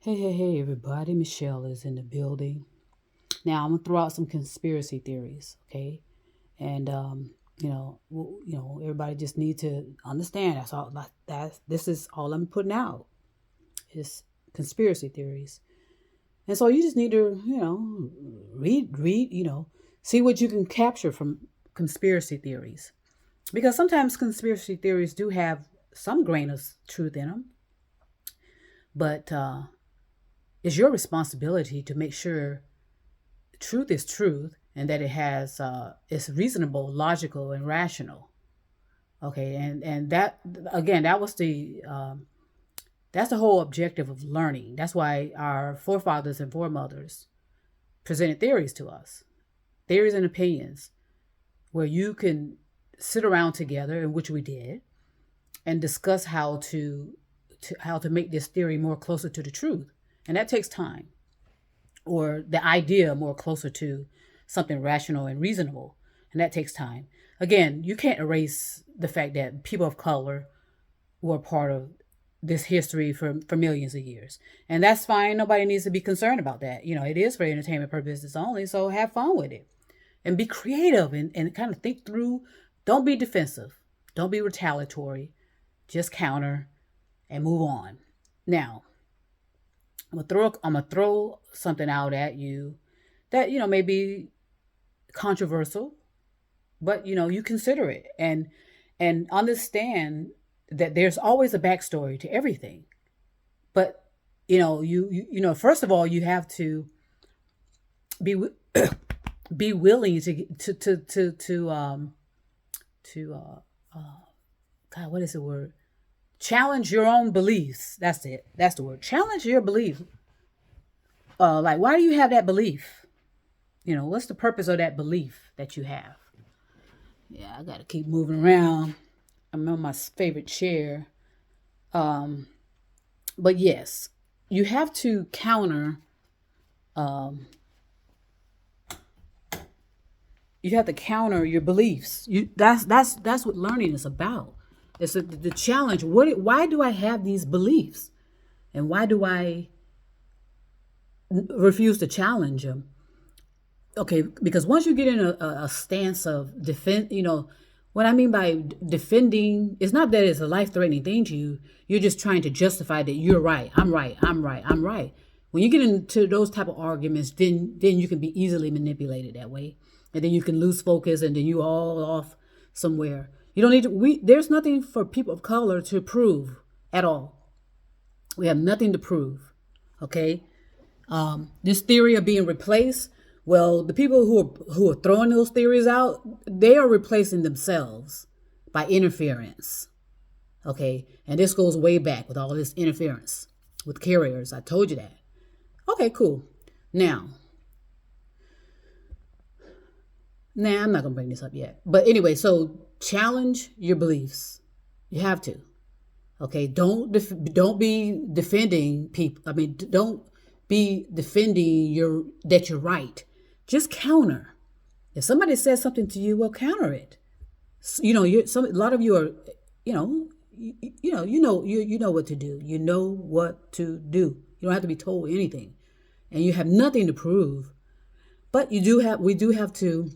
Hey, everybody. Michelle is in the building. Now, I'm going to throw out some conspiracy theories, okay? And, everybody just need to understand this is all I'm putting out is conspiracy theories. And so you just need to, read, see what you can capture from conspiracy theories. Because sometimes conspiracy theories do have some grain of truth in them, but it's your responsibility to make sure truth is truth and that it's reasonable, logical, and rational. Okay, and that again, that's the whole objective of learning. That's why our forefathers and foremothers presented theories to us, theories and opinions, where you can sit around together, in which we did, and discuss how to make this theory more closer to the truth. And that takes time, or the idea more closer to something rational and reasonable. And that takes time. Again, you can't erase the fact that people of color were part of this history for millions of years. And that's fine. Nobody needs to be concerned about that. It is for entertainment purposes only. So have fun with it and be creative and kind of think through. Don't be defensive. Don't be retaliatory. Just counter and move on. Now, I'm gonna throw something out at you that may be controversial, but you consider it and understand that there's always a backstory to everything. But first of all, you have to be be willing God, what is the word? Challenge your own beliefs. That's it. That's the word. Challenge your belief. Like, why do you have that belief? What's the purpose of that belief that you have? Yeah, I got to keep moving around. I'm on my favorite chair. But yes, you have to counter. You have to counter your beliefs. That's what learning is about. It's the challenge. Why do I have these beliefs, and why do I refuse to challenge them? Okay, because once you get in a stance of defend, what I mean by defending, it's not that it's a life-threatening thing to you. You're just trying to justify that you're right. I'm right. I'm right. I'm right. When you get into those type of arguments, then you can be easily manipulated that way, and then you can lose focus, and then you all off somewhere. You don't need to. There's nothing for people of color to prove at all. We have nothing to prove. Okay, this theory of being replaced. Well, the people who are throwing those theories out, they are replacing themselves by interference. Okay, and this goes way back with all this interference with carriers. I told you that. Okay, cool. Now, I'm not gonna bring this up yet. But anyway, so challenge your beliefs. You have to. Okay, don't be defending people. I mean, don't be defending that you're right. Just counter. If somebody says something to you, well, counter it. A lot of you are, you know what to do. You know what to do. You don't have to be told anything, and you have nothing to prove. But we do have to,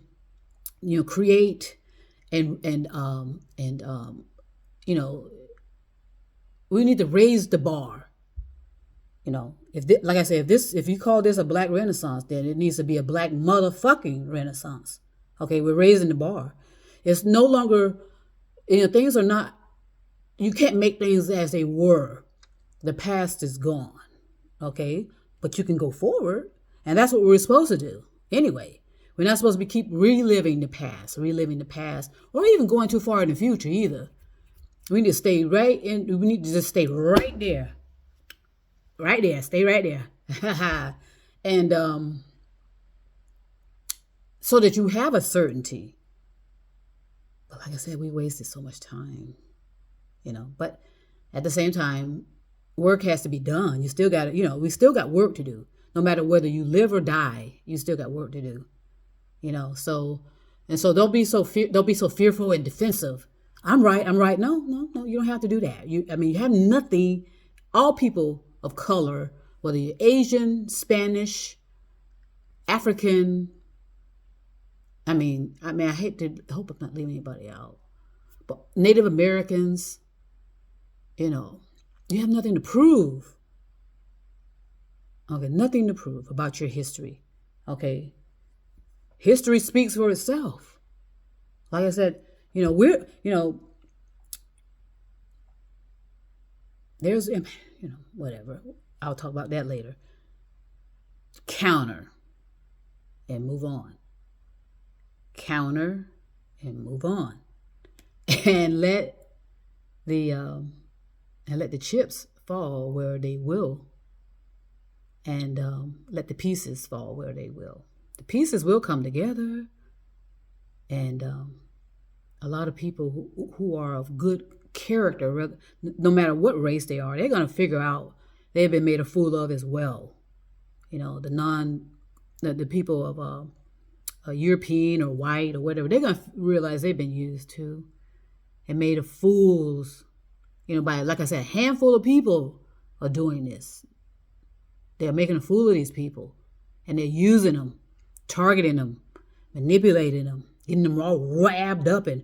create and we need to raise the bar. Like I said, if you call this a black renaissance, then it needs to be a black motherfucking renaissance. Okay, we're raising the bar. It's no longer, things are not, you can't make things as they were. The past is gone. Okay, but you can go forward, and that's what we're supposed to do. Anyway, we're not supposed to keep reliving the past, or even going too far in the future either. We need to stay right in. We need to just stay right there. Right there, stay right there. And so that you have a certainty. But like I said, we wasted so much time, but at the same time, work has to be done. You still got to, we still got work to do. No matter whether you live or die, you still got work to do. So don't be so fearful and defensive. I'm right. No, you don't have to do that. You have nothing. All people of color whether you're Asian, Spanish, African. I hope I'm not leaving anybody out. But Native Americans, you have nothing to prove. Okay, nothing to prove about your history. Okay. History speaks for itself. Like I said, there's, whatever. I'll talk about that later. Counter and move on. Counter and move on. And let the chips fall where they will. And let the pieces fall where they will. The pieces will come together. And a lot of people who are of good character, no matter what race they are, they're going to figure out they've been made a fool of as well. The people of European or white or whatever, they're going to realize they've been used too and made of fools, by, like I said, a handful of people are doing this. They're making a fool of these people, and they're using them, targeting them, manipulating them, getting them all wrapped up and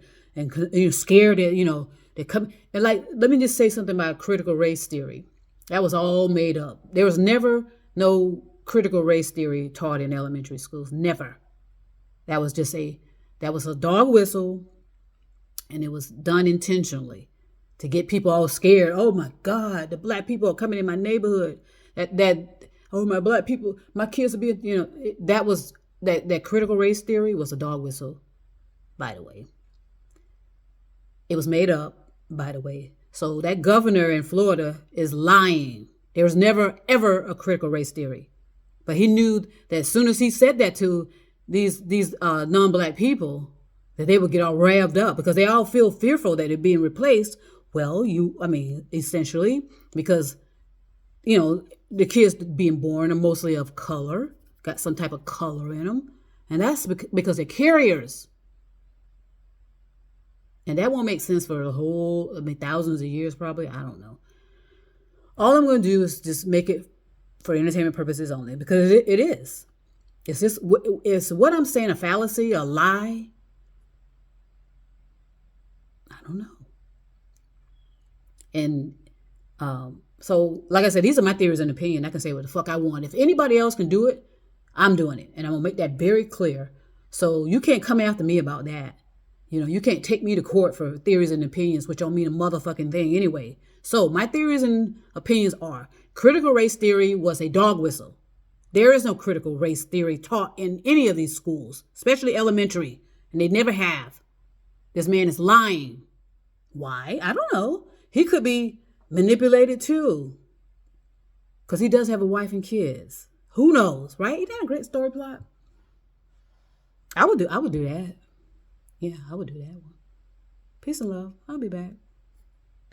scared that, they come. And let me just say something about critical race theory. That was all made up. There was never no critical race theory taught in elementary schools. Never. That was a dog whistle, and it was done intentionally to get people all scared. Oh my God, the black people are coming in my neighborhood. My black people, my kids are being, that critical race theory was a dog whistle, by the way. It was made up, by the way. So that governor in Florida is lying. There was never, ever a critical race theory. But he knew that as soon as he said that to these non-black people, that they would get all revved up because they all feel fearful that they're being replaced. Well, essentially, because, the kids being born are mostly of color, got some type of color in them. And that's because they're carriers. And that won't make sense for thousands of years probably. I don't know. All I'm going to do is just make it for entertainment purposes only, because it is. Is what I'm saying a fallacy, a lie? I don't know. And so, like I said, these are my theories and opinion. I can say what the fuck I want. If anybody else can do it, I'm doing it. And I'm going to make that very clear. So you can't come after me about that. You can't take me to court for theories and opinions, which don't mean a motherfucking thing anyway. So my theories and opinions are critical race theory was a dog whistle. There is no critical race theory taught in any of these schools, especially elementary, and they never have. This man is lying. Why? I don't know. He could be manipulated too, because he does have a wife and kids. Who knows, right? Isn't that a great story plot? I would do that. Yeah, I would do that one. Peace and love. I'll be back.